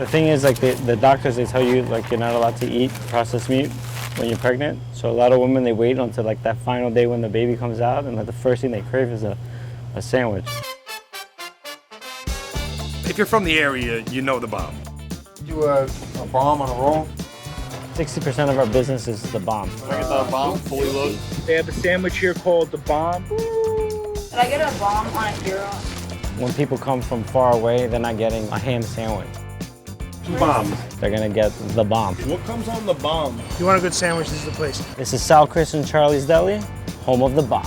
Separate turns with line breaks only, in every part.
The thing is, like the doctors, they tell you like you're not allowed to eat processed meat when you're pregnant. So a lot of women, they wait until like that final day when the baby comes out, and like the first thing they crave is a sandwich.
If you're from the area, you know the bomb.
Do a bomb on a roll.
60% of our business is the bomb.
Can I get the bomb fully loaded?
They have a sandwich here called the bomb.
Can I get a bomb on a hero?
When people come from far away, they're not getting a ham sandwich.
2 bombs.
They're gonna get the bomb.
What comes on the bomb?
If you want a good sandwich, this is the place.
This is Sal, Kris, and Charlie's Deli, home of the bomb.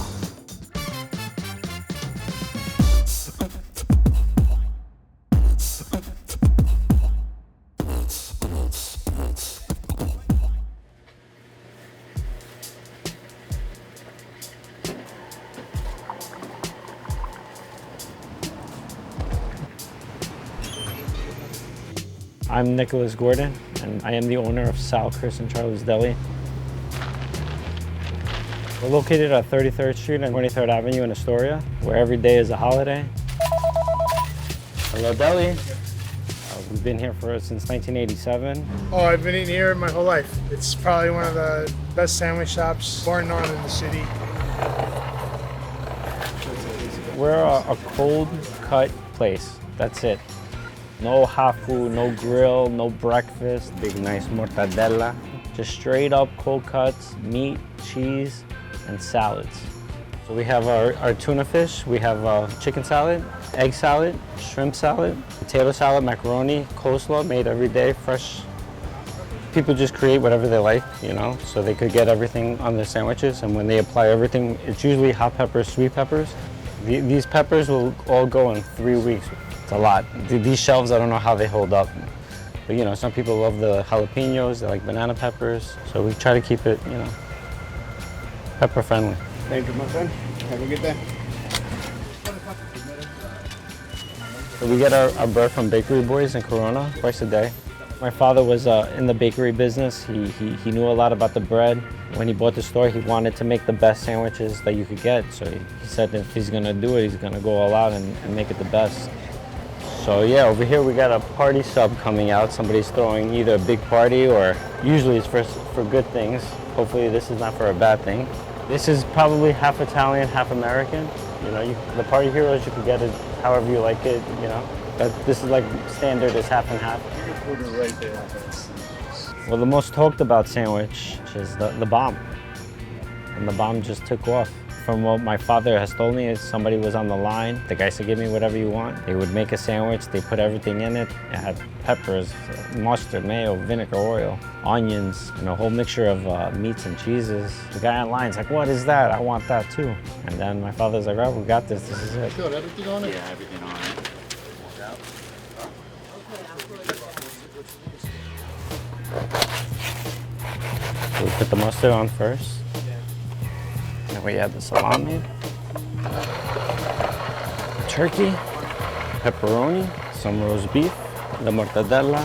I'm Nicholas Gordon, and I am the owner of Sal, Kris, and Charlie's Deli. We're located at 33rd Street and 23rd Avenue in Astoria, where every day is a holiday. Hello, Deli. We've been here since 1987.
Oh, I've been eating here my whole life. It's probably one of the best sandwich shops, bar none in the city.
We're a cold cut place, that's it. No hot food, no grill, no breakfast, big nice mortadella. Just straight up cold cuts, meat, cheese, and salads. So we have our tuna fish, we have chicken salad, egg salad, shrimp salad, potato salad, macaroni, coleslaw made every day, fresh. People just create whatever they like, you know, so they could get everything on their sandwiches, and when they apply everything, it's usually hot peppers, sweet peppers. These peppers will all go in 3 weeks. It's a lot. These shelves, I don't know how they hold up. But you know, some people love the jalapenos, they like banana peppers. So we try to keep it, you know, pepper friendly.
Thank you, my friend. Have a good day.
So we get our bread from Bakery Boys in Corona twice a day. My father was in the bakery business. He knew a lot about the bread. When he bought the store, he wanted to make the best sandwiches that you could get. So he said if he's gonna do it, he's gonna go all out and make it the best. So yeah, over here we got a party sub coming out. Somebody's throwing either a big party or usually it's for good things. Hopefully this is not for a bad thing. This is probably half Italian, half American. You know, the party heroes, you can get it however you like it, you know. But this is like standard, is half and half.
You're putting it right there.
Well, the most talked about sandwich is the bomb. And the bomb just took off. From what my father has told me, is somebody was on the line. The guy said, give me whatever you want. They would make a sandwich, they put everything in it. It had peppers, mustard, mayo, vinegar, oil, onions, and a whole mixture of meats and cheeses. The guy on line's like, what is that? I want that too. And then my father's like, right, we got this is it.
Got everything on it?
Yeah, everything on it.
So we put the mustard on first. Then we add the salami, turkey, pepperoni, some roast beef, the mortadella.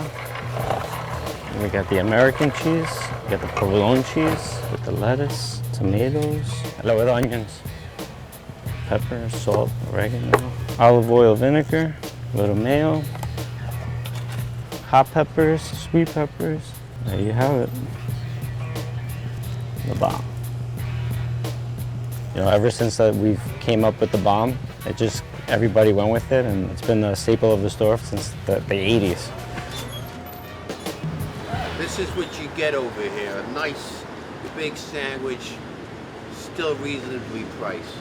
And we got the American cheese, we got the provolone cheese with the lettuce, tomatoes, with onions, pepper, salt, oregano, olive oil, vinegar, a little mayo, hot peppers, sweet peppers. There you have it. The bomb. You know, ever since we came up with the bomb, everybody went with it, and it's been a staple of the store since the 80s.
This is what you get over here, a nice big sandwich, still reasonably priced.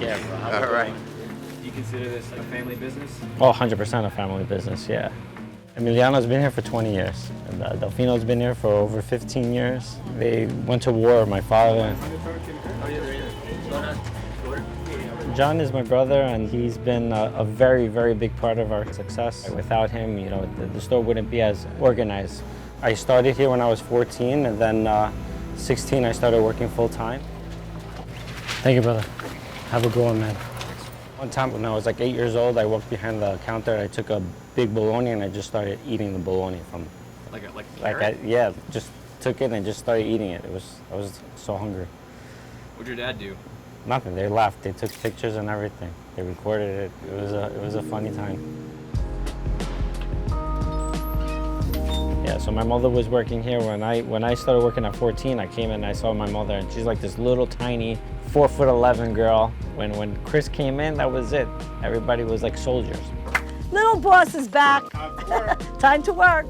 Yeah,
All right.
Do you consider this a family business?
Oh, 100% a family business, yeah. Emiliano's been here for 20 years, and Delfino's been here for over 15 years. They went to war, my father. John is my brother, and he's been a very, very big part of our success. Without him, you know, the store wouldn't be as organized. I started here when I was 14, and then 16 I started working full time. Thank you, brother. Have a good one, man. One time when I was like 8 years old, I walked behind the counter, I took a big bologna and I just started eating the bologna from. Yeah, just took it and just started eating it. I was so hungry.
What'd your dad do?
Nothing, they laughed, they took pictures and everything. They recorded it, it was a funny time. Yeah, so my mother was working here. When I started working at 14, I came in and I saw my mother, and she's like this little tiny 4'11" girl. When Kris came in, that was it. Everybody was like soldiers.
Little boss is back. Time to work.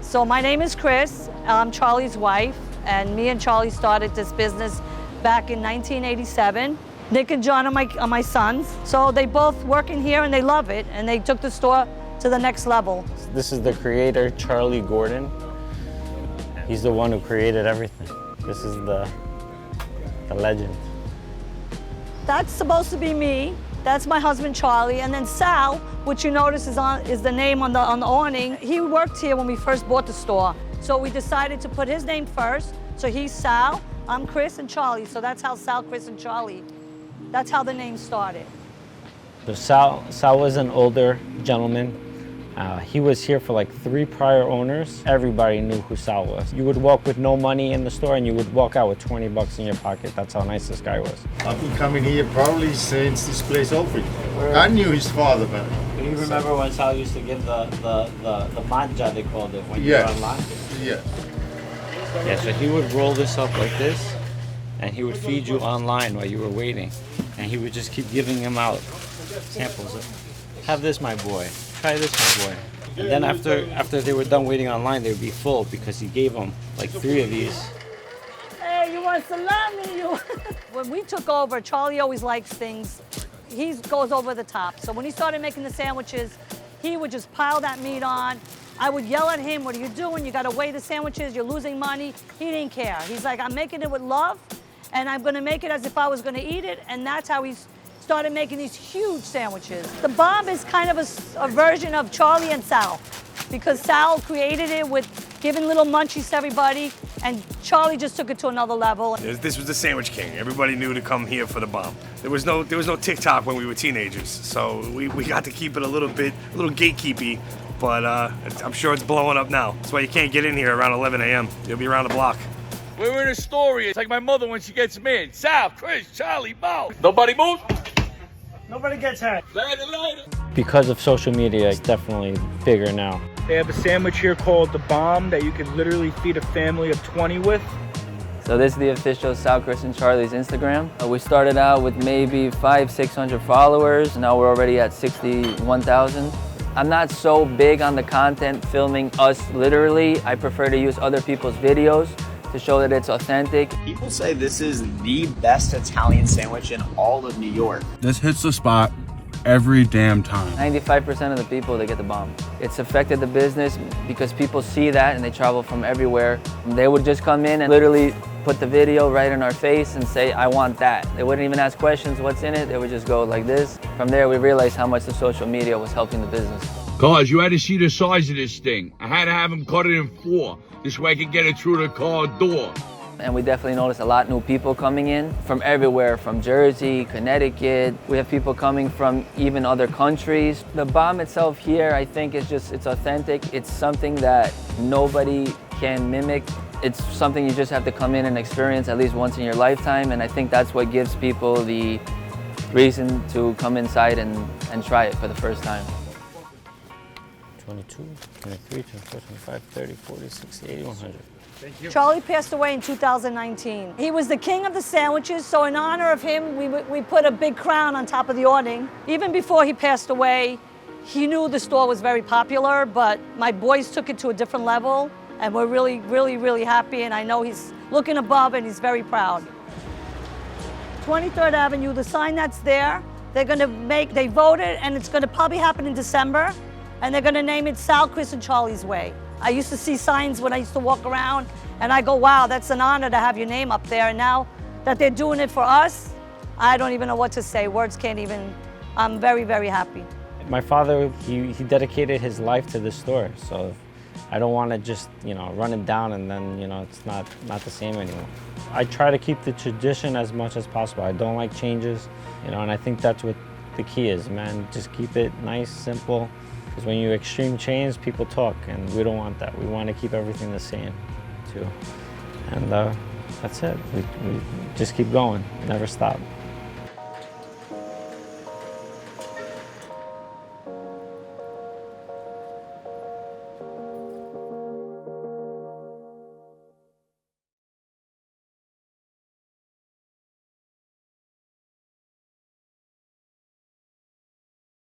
So my name is Kris. I'm Charlie's wife, and me and Charlie started this business back in 1987. Nick and John are my sons. So they both work in here and they love it, and they took the store to the next level.
This is the creator, Charlie Gordon. He's the one who created everything. This is the legend.
That's supposed to be me. That's my husband, Charlie. And then Sal, which you notice is the name on the awning. He worked here when we first bought the store. So we decided to put his name first. So he's Sal, I'm Kris, and Charlie. So that's how Sal, Kris, and Charlie, that's how the name started.
So Sal was an older gentleman. He was here for like 3 prior owners. Everybody knew who Sal was. You would walk with no money in the store and you would walk out with 20 bucks in your pocket. That's how nice this guy was.
I've been coming here probably since this place opened. I knew his father, but...
Do you remember when Sal used to give the manja, they called it, when
yes.
you were online?
Yeah.
Yeah, so he would roll this up like this, and he would feed you online while you were waiting. And he would just keep giving him out samples. Have this, my boy. Try this, my boy. And then after they were done waiting online, they would be full because he gave them like 3 of these.
Hey, you want salami? When we took over, Charlie always likes things. He goes over the top. So when he started making the sandwiches, he would just pile that meat on. I would yell at him, what are you doing? You gotta weigh the sandwiches, you're losing money. He didn't care. He's like, I'm making it with love, and I'm gonna make it as if I was gonna eat it, and that's how he's started making these huge sandwiches. The bomb is kind of a version of Charlie and Sal, because Sal created it with giving little munchies to everybody, and Charlie just took it to another level.
This was the Sandwich King. Everybody knew to come here for the bomb. There was no TikTok when we were teenagers, so we got to keep it a little gatekeepy, but I'm sure it's blowing up now. That's why you can't get in here around 11 a.m. You'll be around the block.
We're in Astoria. It's like my mother when she gets me in. Sal, Kris, Charlie, Bo. Nobody moves.
Nobody gets hurt.
Later.
Because of social media, it's definitely bigger now.
They have a sandwich here called the Bomb that you can literally feed a family of 20 with.
So this is the official Sal, Kris, and Charlie's Instagram. We started out with maybe 500-600 followers. Now we're already at 61,000. I'm not so big on the content filming us literally. I prefer to use other people's videos to show that it's authentic.
People say this is the best Italian sandwich in all of New York.
This hits the spot every damn time.
95% of the people, they get the bomb. It's affected the business because people see that and they travel from everywhere. They would just come in and literally put the video right in our face and say, I want that. They wouldn't even ask questions, what's in it? They would just go like this. From there, we realized how much the social media was helping the business.
Cause you had to see the size of this thing. I had to have them cut it in 4. This way I could get it through the car door.
And we definitely noticed a lot of new people coming in from everywhere, from Jersey, Connecticut. We have people coming from even other countries. The bomb itself here, I think, is it's authentic. It's something that nobody can mimic. It's something you just have to come in and experience at least once in your lifetime. And I think that's what gives people the reason to come inside and try it for the first time.
22, 23, 24, 25, 30, 40, 60, 80, 100.
Thank you.
Charlie passed away in 2019. He was the king of the sandwiches, so in honor of him, we put a big crown on top of the awning. Even before he passed away, he knew the store was very popular, but my boys took it to a different level, and we're really, really, really happy, and I know he's looking above and he's very proud. 23rd Avenue, the sign that's there, they voted, and it's gonna probably happen in December, and they're gonna name it Sal, Kris, and Charlie's Way. I used to see signs when I used to walk around, and I go, wow, that's an honor to have your name up there. And now that they're doing it for us, I don't even know what to say. Words can't even, I'm very, very happy.
My father, he dedicated his life to this store, so I don't want to just, run it down and then, it's not the same anymore. I try to keep the tradition as much as possible. I don't like changes, and I think that's what the key is, man. Just keep it nice, simple. Because when you extreme change, people talk, and we don't want that. We want to keep everything the same, too. And that's it. We just keep going, never stop.